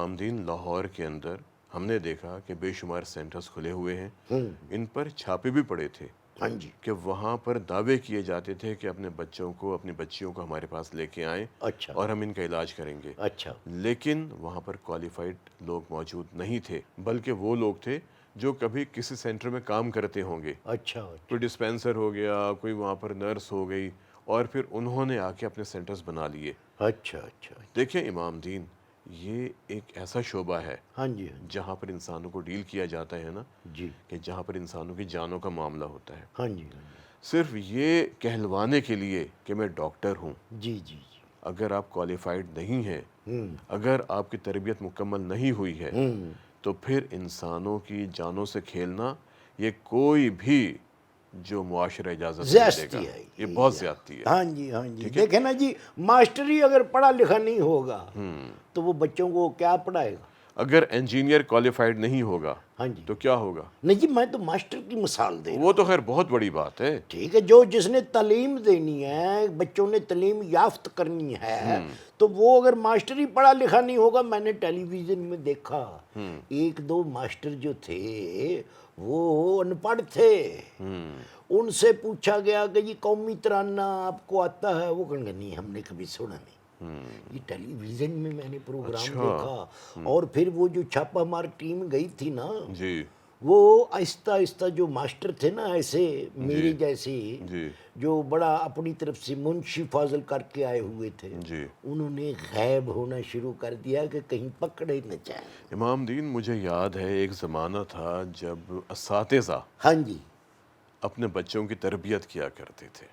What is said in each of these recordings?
امام دین لاہور کے اندر ہم نے دیکھا کہ بے شمار سینٹرز کھلے ہوئے ہیں، ان پر چھاپے بھی پڑے تھے ہاں جی، کہ وہاں پر دعوے کیے جاتے تھے کہ اپنے بچوں کو اپنی بچیوں کو ہمارے پاس لے کے آئیں اچھا اور ہم ان کا علاج کریں گے، اچھا لیکن وہاں پر کوالیفائڈ لوگ موجود نہیں تھے، بلکہ وہ لوگ تھے جو کبھی کسی سینٹر میں کام کرتے ہوں گے، اچھا کوئی ڈسپینسر ہو گیا، کوئی وہاں پر نرس ہو گئی، اور پھر انہوں نے آ کے اپنے سینٹرز بنا لیے۔ اچھا اچھا دیکھیں امام دین، یہ ایک ایسا شعبہ ہے ہاں جی ہاں جی جہاں پر انسانوں کو ڈیل کیا جاتا ہے نا، جی کہ جہاں پر انسانوں کی جانوں کا معاملہ ہوتا ہے، ہاں جی ہاں صرف یہ کہلوانے کے لیے کہ میں ڈاکٹر ہوں، جی جی جی اگر آپ کوالیفائڈ نہیں ہیں، ہوں اگر آپ کی تربیت مکمل نہیں ہوئی ہے، ہوں تو پھر انسانوں کی جانوں سے کھیلنا یہ کوئی بھی جو معاشرہ اجازت نہیں دے گا، زیادتی ہے یہ بہت زیادتی ہے۔ ہاں جی ہاں جی، ٹھیک ہے، دیکھیں نا جی، ماسٹر ہی اگر پڑھا لکھا نہیں ہوگا تو وہ بچوں کو کیا پڑھائے گا؟ اگر انجینئر کوالیفائڈ نہیں ہوگا ہاں جی، تو کیا ہوگا؟ نہیں جی، میں تو ماسٹر کی مثال دے رہا وہ ہوں۔ تو خیر بہت بڑی بات ہے۔ ٹھیک ہے، جس نے تعلیم دینی ہے، بچوں نے تعلیم یافت کرنی ہے، تو وہ اگر ماسٹر ہی پڑھا لکھا نہیں ہوگا، میں نے ٹیلی ویژن میں دیکھا ایک دو ماسٹر جو تھے وہ ان پڑھ تھے، ان سے پوچھا گیا کہ یہ قومی ترانہ آپ کو آتا ہے؟ وہ کہیں گے نہیں، ہم نے کبھی سنا نہیں۔ یہ ٹیلی ویژن میں نے پروگرام اچھا، دیکھا، اور پھر وہ جو چھاپہ مار ٹیم گئی تھی نا، جی وہ آہستہ آہستہ جو ماسٹر تھے نا، ایسے میرے جیسے جی جو بڑا اپنی طرف سے منشی فاضل کر کے آئے ہوئے تھے، جی انہوں نے غائب ہونا شروع کر دیا کہ کہیں پکڑے نہ جائیں۔ امام دین، مجھے یاد ہے ایک زمانہ تھا جب اساتذہ ہاں جی اپنے بچوں کی تربیت کیا کرتے تھے،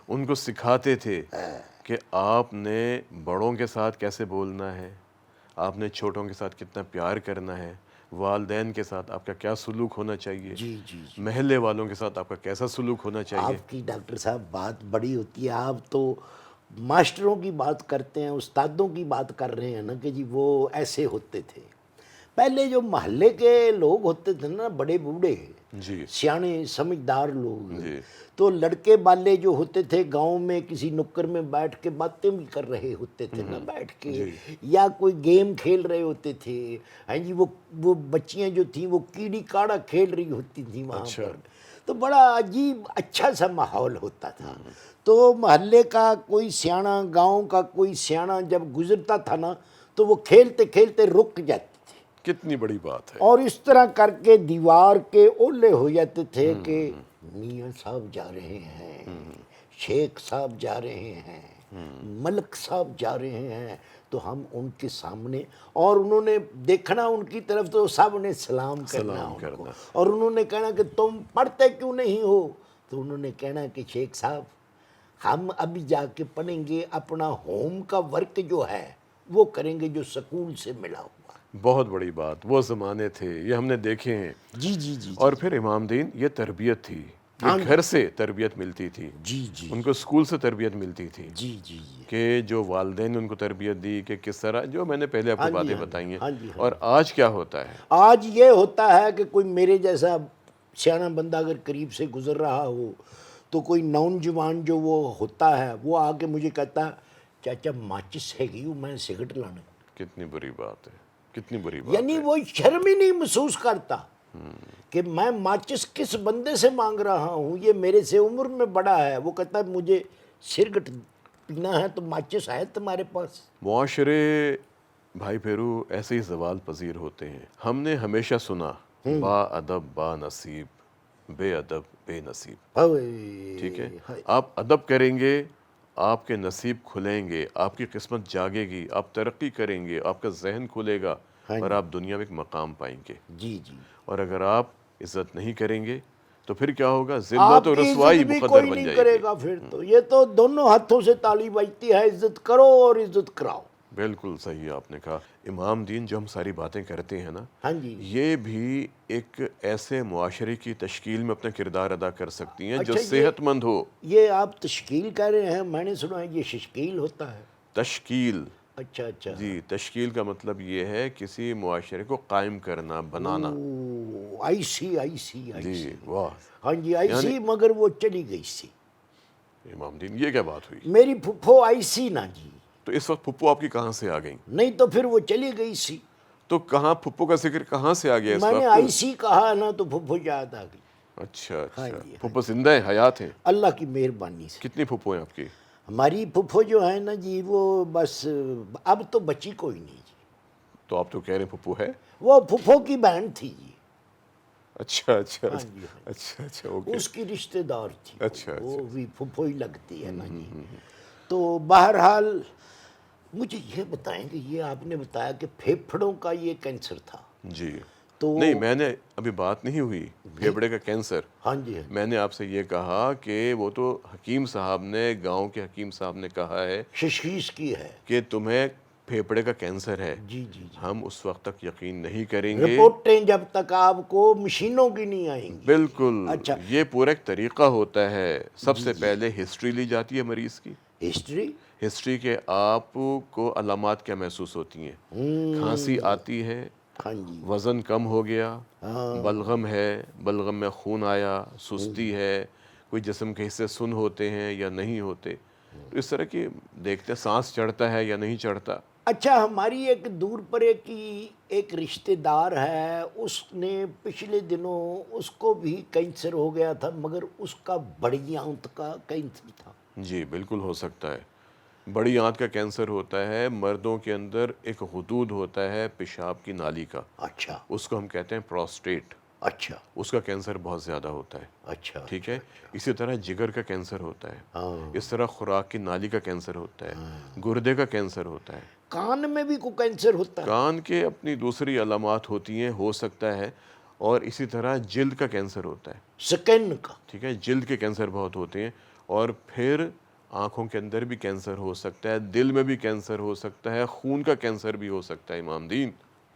ان کو سکھاتے تھے کہ آپ نے بڑوں کے ساتھ کیسے بولنا ہے، آپ نے چھوٹوں کے ساتھ کتنا پیار کرنا ہے، والدین کے ساتھ آپ کا کیا سلوک ہونا چاہیے، جی جی جی، محلے والوں کے ساتھ آپ کا کیسا سلوک ہونا چاہیے۔ آپ کی ڈاکٹر صاحب بات بڑی ہوتی ہے، آپ تو ماسٹروں کی بات کرتے ہیں، استادوں کی بات کر رہے ہیں نا کہ جی وہ ایسے ہوتے تھے۔ پہلے جو محلے کے لوگ ہوتے تھے نا، بڑے بوڑھے جی سیانے سمجھدار لوگ، جی تو لڑکے بالے جو ہوتے تھے گاؤں میں کسی نکر میں بیٹھ کے باتیں بھی کر رہے ہوتے تھے نا بیٹھ کے، جی یا کوئی گیم کھیل رہے ہوتے تھے، ہاں جی، وہ بچیاں جو تھیں وہ کیڑی کاڑا کھیل رہی ہوتی تھیں وہاں اچھا، پر، تو بڑا عجیب اچھا سا ماحول ہوتا تھا۔ تو محلے کا کوئی سیانا، گاؤں کا کوئی سیانا جب گزرتا تھا نا، تو وہ کھیلتے کھیلتے رک جاتے تھے، کتنی بڑی بات ہے۔ اور اس طرح کر کے دیوار کے اولے ہو جاتے تھے کہ میاں صاحب جا رہے ہیں، شیخ صاحب جا رہے ہیں، ملک صاحب جا رہے ہیں، تو ہم ان کے سامنے، اور انہوں نے دیکھنا ان کی طرف تو سب نے سلام کرنا سلام ان کو، کرنا، اور انہوں نے کہنا کہ تم پڑھتے کیوں نہیں ہو؟ تو انہوں نے کہنا کہ شیخ صاحب ہم ابھی جا کے پڑھیں گے، اپنا ہوم کا ورک جو ہے وہ کریں گے جو سکول سے ملا ہوا۔ بہت بڑی بات، وہ زمانے تھے، یہ ہم نے دیکھے ہیں۔ جی جی جی اور جی پھر امام دین، یہ تربیت تھی، یہ ہاں گھر سے تربیت ملتی تھی، جی جی ان کو اسکول سے تربیت ملتی تھی، جی جی جی کہ جو والدین نے ان کو تربیت دی کہ کس طرح، جو میں نے پہلے آپ کو ہاں جی باتیں ہاں جی بتائی ہیں۔ ہاں جی ہاں اور جی۔ آج کیا ہوتا ہے؟ آج یہ ہوتا ہے کہ کوئی میرے جیسا سیانا بندہ اگر قریب سے گزر رہا ہو، تو کوئی نوجوان جو وہ ہوتا ہے وہ آ کے مجھے کہتا ہے چاچا ماچس ہے گی میں سگرٹ لانا، کتنی بری بات ہے، کتنی بری بات یعنی ہے۔ وہ شرم ہی نہیں محسوس کرتا کہ میں ماچس کس بندے سے مانگ رہا ہوں، یہ میرے سے عمر میں بڑا ہے، وہ کہتا ہے مجھے سگرٹ پینا ہے تو ماچس ہے تمہارے پاس؟ معاشرے بھائی پھیرو ایسے ہی زوال پذیر ہوتے ہیں۔ ہم نے ہمیشہ سنا با ادب با نصیب، بے ادب بے نصیب، ٹھیک ہے؟ ہائے، آپ ادب کریں گے، آپ کے نصیب کھلیں گے، آپ کی قسمت جاگے گی، آپ ترقی کریں گے، آپ کا ذہن کھلے گا، ہاں اور جی آپ دنیا میں ایک مقام پائیں گے۔ جی جی، اور اگر آپ عزت نہیں کریں گے تو پھر کیا ہوگا؟ ذلت آپ و کی عزت رسوائی بھی مقدر کوئی بن نہیں جائے کرے گی۔ گا پھر تو، یہ تو دونوں ہاتھوں سے تالی بجتی ہے، عزت کرو اور عزت کراؤ۔ بالکل صحیح آپ نے کہا۔ امام دین، جو ہم ساری باتیں کرتے ہیں نا، ہاں جی، یہ بھی ایک ایسے معاشرے کی تشکیل میں اپنا کردار ادا کر سکتی ہیں جو اچھا صحت مند ہو۔ یہ آپ تشکیل کہہ رہے ہیں، میں نے سنا ہے یہ تشکیل ہوتا ہے۔ تشکیل، اچھا اچھا، جی، تشکیل کا مطلب یہ ہے کسی معاشرے کو قائم کرنا، بنانا۔ او آئی سی آئی سی آئی جی سی، واہ، ہاں جی آئی یعنی سی، مگر وہ چلی گئی سی، امام دین، یہ کیا بات ہوئی؟ میری پھپھو آئی سی نا جی، تو اس وقت پھپھو آپ کی کہاں سے آ گئیں؟ نہیں تو پھر وہ چلی گئی سی. تو کہاں پھپھو کا ذکر کہاں سے آ گیا اس میں نے وقت؟ آئی سی کہا نا تو پھپھو یاد آ گئی. اچھا ہاں اچھا. جی. پھپھو زندہ ہیں، حیات ہیں؟ اللہ کی مہربانی سے. کتنی پھپھو ہیں آپ کی؟ ہماری پھپھو جو ہے نا جی وہ بس اب تو بچی کوئی نہیں جی. تو آپ تو کہہ رہے ہیں پھپھو ہے. وہ پھپھو کی بہن تھی جی. اچھا اچھا ہاں جی. اچھا اچھا اوکے. اس کی رشتہ دار تھی. اچھا وہ اچھا. بھی پھپھو ہی لگتی ہے نا جی. تو بہرحال مجھے یہ بتائیں کہ یہ آپ نے بتایا کہ پھیپھڑوں کا یہ کینسر تھا. جی تو نہیں، میں نے ابھی بات نہیں ہوئی پھیپھڑے کا کینسر. ہاں جی. میں نے آپ سے یہ کہا کہ وہ تو حکیم صاحب نے، گاؤں کے حکیم صاحب نے کہا ہے تشخیص کی ہے. کہ تمہیں پھیپھڑے کا کینسر ہے. جی جی جی. ہم اس وقت تک یقین نہیں کریں گے. رپورٹیں جب تک آپ کو مشینوں کی نہیں آئیں گی. بالکل. اچھا. یہ پورا ایک طریقہ ہوتا ہے. سب سے پہلے ہسٹری لی جاتی ہے مریض کی. ہسٹری. ہسٹری کے آپ کو علامات کیا محسوس ہوتی ہیں؟ کھانسی آتی ہے، ہاں جی. وزن کم ہو گیا، بلغم ہے، بلغم میں خون آیا، سستی ہے، کوئی جسم کے حصے سن ہوتے ہیں یا نہیں ہوتے. تو اس طرح کی دیکھتے ہیں سانس چڑھتا ہے یا نہیں چڑھتا. اچھا ہماری ایک دور پرے کی ایک رشتہ دار ہے، اس نے پچھلے دنوں اس کو بھی کینسر ہو گیا تھا، مگر اس کا بڑی آنت کا کینسر تھا. جی بالکل ہو سکتا ہے. بڑی آنت کا کینسر ہوتا ہے. مردوں کے اندر ایک حدود ہوتا ہے پیشاب کی نالی کا، اچھا اس کو ہم کہتے ہیں پروسٹیٹ. اچھا اس کا کینسر بہت زیادہ ہوتا ہے. اچھا. ٹھیک ہے. اسی طرح جگر کا کینسر ہوتا ہے. ہاں. اس طرح خوراک کی نالی کا کینسر ہوتا ہے. گردے کا کینسر ہوتا ہے. کان میں بھی کوئی کینسر ہوتا ہے؟ کان کے اپنی دوسری علامات ہوتی ہیں، ہو سکتا ہے. اور اسی طرح جلد کا کینسر ہوتا ہے. سکن کا. ٹھیک ہے. جلد کے کینسر بہت ہوتے ہیں. اور پھر آنکھوں کے اندر بھی کینسر ہو سکتا ہے، دل میں بھی کینسر ہو سکتا ہے، خون کا کینسر بھی ہو سکتا ہے. امام دین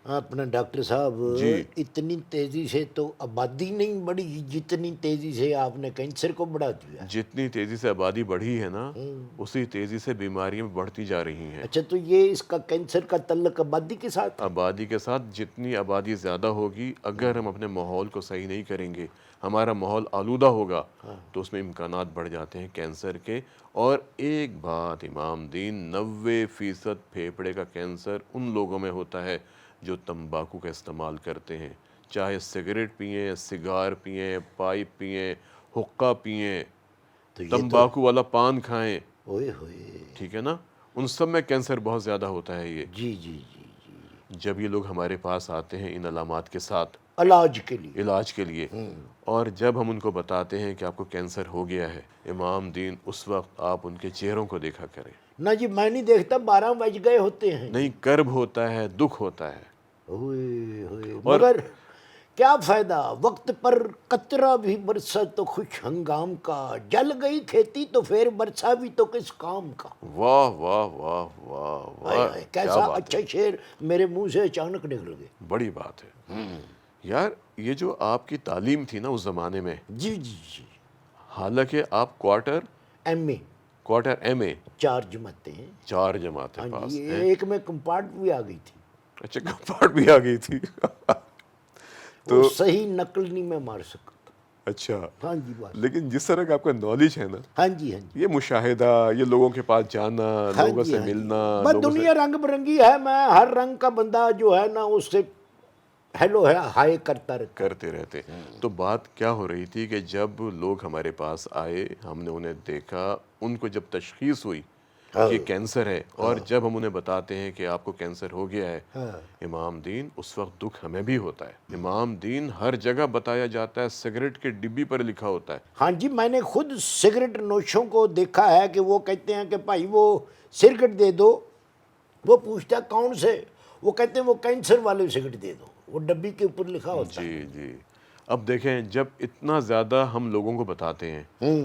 اپنا ڈاکٹر صاحب جی. اتنی تیزی سے تو آبادی نہیں بڑھی جتنی تیزی سے آپ نے کینسر کو بڑھا دیا. جتنی تیزی سے آبادی بڑھی ہے نا، اسی تیزی سے بیماریاں بڑھتی جا رہی ہیں. اچھا تو یہ اس کا کینسر کا تعلق آبادی کے ساتھ؟ آبادی کے ساتھ. جتنی آبادی زیادہ ہوگی، اگر ہم اپنے ماحول کو صحیح نہیں کریں گے، ہمارا ماحول آلودہ ہوگا، تو اس میں امکانات بڑھ جاتے ہیں کینسر کے. اور ایک بات امام دین، 90% پھیپھڑے کا کینسر ان لوگوں میں ہوتا ہے جو تمباکو کا استعمال کرتے ہیں. چاہے سگریٹ پئیں، سگار پئیں، پائپ پئیں، حقہ پئیں، تو یہ تمباکو والا پان کھائیں. ہوئے ہوئے. ٹھیک ہے نا. ان سب میں کینسر بہت زیادہ ہوتا ہے. یہ جی جی جی جی. جب یہ لوگ ہمارے پاس آتے ہیں ان علامات کے ساتھ علاج کے لیے. علاج کے لیے، اور جب ہم ان کو بتاتے ہیں کہ آپ کو کینسر ہو گیا ہے، امام دین اس وقت آپ ان کے چہروں کو دیکھا کریں. نہ جی میں نہیں دیکھتا، 12 بج گئے ہوتے ہیں. نہیں، کرب ہوتا ہے، دکھ ہوتا ہے. ہوئے ہوئے. اور مگر کیا فائدہ، وقت پر قطرہ بھی برسا تو خوش ہنگام کا، جل گئی کھیتی تو پھر برسا بھی تو کس کام کا. واہ واہ واہ واہ واہ، کیا کیسا بات اچھا شعر میرے منہ سے اچانک نکل گئے. بڑی بات ہے یار. یہ جو آپ کی تعلیم تھی نا اس زمانے میں، جی جی جی. حالانکہ آپ کوارٹر ایم اے 4 جماعتیں ہیں. 4 جماعتیں ہاں پاس جی. ہیں. ایک میں کمپارٹ بھی آ گئی تھی. اچھا کمپارٹ بھی آ گئی تھی. وہ صحیح نقل نہیں میں مار سکتا. اچھا. ہاں جی بات. لیکن جس طرح کا آپ کا نالج ہے نا، ہاں جی ہاں جی. یہ مشاہدہ، یہ لوگوں کے پاس جانا، ہاں لوگوں جی سے ہاں جی. ملنا، بس لوگوں سے دنیا رنگ برنگی ہے، میں ہر رنگ کا بندہ جو ہے نا اس سے ہیلو ہے ہائے کرتا رہتا. کرتے رہتے. تو بات کیا ہو رہی تھی کہ جب لوگ ہمارے پاس آئے، ہم نے انہیں دیکھا، ان کو جب تشخیص ہوئی کہ کینسر ہے، اور جب ہم انہیں بتاتے ہیں کہ آپ کو کینسر ہو گیا ہے، امام دین اس وقت دکھ ہمیں بھی ہوتا ہے. امام دین ہر جگہ بتایا جاتا ہے، سگریٹ کے ڈبی پر لکھا ہوتا ہے. ہاں جی میں نے خود سگریٹ نوشوں کو دیکھا ہے کہ وہ کہتے ہیں کہ بھائی وہ سگریٹ دے دو. وہ پوچھتا ہے کون سے، وہ کہتے ہیں وہ کینسر والے سگریٹ دے دو، وہ ڈبی کے اوپر لکھا ہوتا ہے. جی جی. اب دیکھیں، جب اتنا زیادہ ہم لوگوں کو بتاتے ہیں،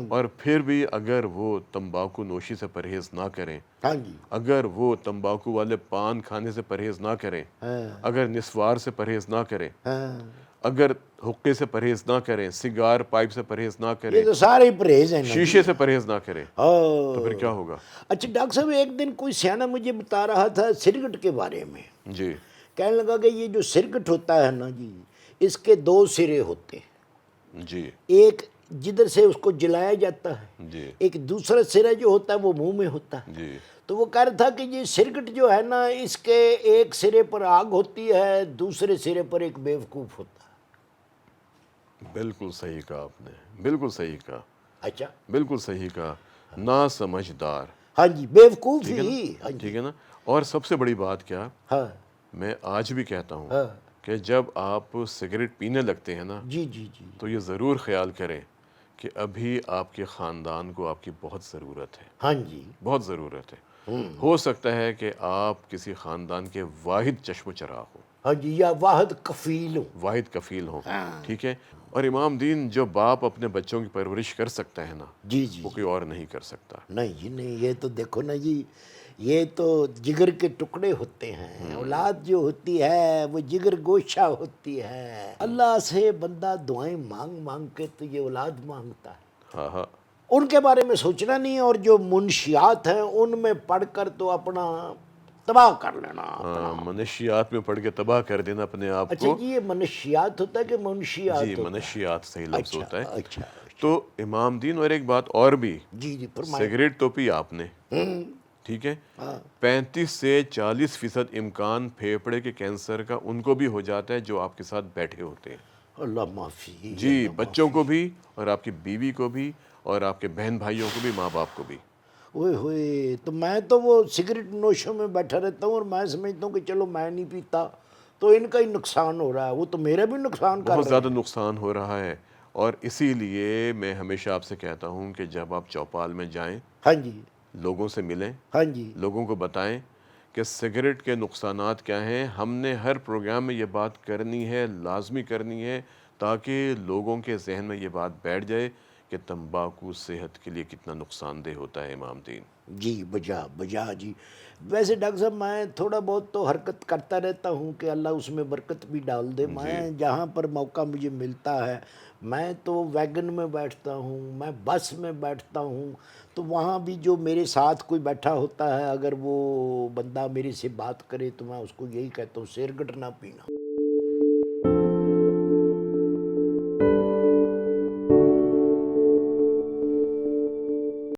اور پھر بھی اگر وہ تمباکو نوشی سے پرہیز نہ کریں، ہاں جی. اگر وہ تمباکو والے پان کھانے سے پرہیز نہ کریں، اگر نسوار سے پرہیز نہ کریں، اگر حقے سے پرہیز نہ کریں، سگار پائپ سے پرہیز نہ کریں، یہ تو سارے پرہیز ہیں نا. شیشے سے پرہیز نہ کریں، تو پھر کیا ہوگا؟ اچھا ڈاکٹر صاحب ایک دن کوئی سیاح مجھے بتا رہا تھا سگریٹ کے بارے میں. جی کہنے لگا کہ یہ جو سگریٹ ہوتا ہے نا جی، اس کے 2 سرے ہوتے ہیں. جی ایک جدھر سے اس کو جلایا جاتا ہے، جی ایک دوسرا سرا جو ہوتا ہے وہ منہ میں ہوتا ہے. جی تو وہ کہہ رہا تھا کہ یہ سگریٹ جو ہے نا اس کے ایک سرے پر آگ ہوتی ہے، دوسرے سرے پر ایک بیوقوف ہوتا ہے۔ بالکل صحیح کہا آپ نے، بالکل صحیح کہا، اچھا، بالکل صحیح کہا، نا سمجھدار، ہاں جی، بیوقوف ٹھیک ہے ہی، نا، ہاں جی، ٹھیک ہے نا۔ اور سب سے بڑی بات کیا، ہاں میں آج بھی کہتا ہوں ہاں، کہ جب آپ سگریٹ پینے لگتے ہیں نا جی جی جی، تو یہ ضرور خیال کریں کہ ابھی آپ کے خاندان کو آپ کی بہت ضرورت ہے، ہاں جی، بہت ضرورت ہے۔ ہو سکتا ہے کہ آپ کسی خاندان کے واحد چشم و چراغ ہوں، ہاں جی، یا واحد کفیل ہوں۔ واحد کفیل ہوں، ٹھیک ہے۔ اور امام دین جو باپ اپنے بچوں کی پرورش کر سکتا ہے نا جی جی وہ جی، کوئی اور نہیں کر سکتا۔ نہیں جی نہیں، یہ تو دیکھو نا جی، یہ تو جگر کے ٹکڑے ہوتے ہیں، اولاد جو ہوتی ہے وہ جگر گوشہ ہوتی ہے۔ اللہ سے بندہ دعائیں مانگ مانگ کے تو یہ اولاد مانگتا ہے، ہاں ہاں، ان کے بارے میں سوچنا نہیں، اور جو منشیات ہیں ان میں پڑھ کر تو اپنا تباہ کر لینا اپنا۔ منشیات میں پڑھ کے تباہ کر دینا اپنے آپ اچھا کو۔ جی، یہ منشیات ہوتا ہے کہ جی، منشیات ہوتا ہے؟ منشیات صحیح لفظ اچھا ہوتا ہے۔ اچھا اچھا، تو امام دین، اور ایک بات اور بھی، جی جی فرمائیں۔ سگریٹ تو پی آپ نے، ٹھیک ہے، 35 سے 40% امکان پھیپھڑے کے کینسر کا ان کو بھی ہو جاتا ہے جو آپ کے ساتھ بیٹھے ہوتے ہیں۔ اللہ معافی، جی، اللہ بچوں معافی۔ کو بھی اور آپ کی بیوی کو بھی اور آپ کے بہن بھائیوں کو بھی، ماں باپ کو بھی۔ اوئے ہوئے، تو میں تو وہ سگریٹ نوشوں میں بیٹھا رہتا ہوں اور میں سمجھتا ہوں کہ چلو میں نہیں پیتا تو ان کا ہی نقصان ہو رہا ہے، وہ تو میرا بھی نقصان کر بہت رہے زیادہ ہیں۔ نقصان ہو رہا ہے، اور اسی لیے میں ہمیشہ آپ سے کہتا ہوں کہ جب آپ چوپال میں جائیں، ہاں جی، لوگوں سے ملیں، ہاں جی، لوگوں کو بتائیں کہ سگریٹ کے نقصانات کیا ہیں۔ ہم نے ہر پروگرام میں یہ بات کرنی ہے، لازمی کرنی ہے، تاکہ لوگوں کے ذہن میں یہ بات بیٹھ جائے کہ تمباکو صحت کے لیے کتنا نقصان دہ ہوتا ہے امام دین۔ جی بجا بجا جی۔ ویسے ڈاکٹر صاحب میں تھوڑا بہت تو حرکت کرتا رہتا ہوں کہ اللہ اس میں برکت بھی ڈال دے۔ جی، میں جہاں پر موقع مجھے ملتا ہے میں تو ویگن میں بیٹھتا ہوں، میں بس میں بیٹھتا ہوں، تو وہاں بھی جو میرے ساتھ کوئی بیٹھا ہوتا ہے اگر وہ بندہ میرے سے بات کرے تو میں اس کو یہی کہتا ہوں سگریٹ نہ پینا۔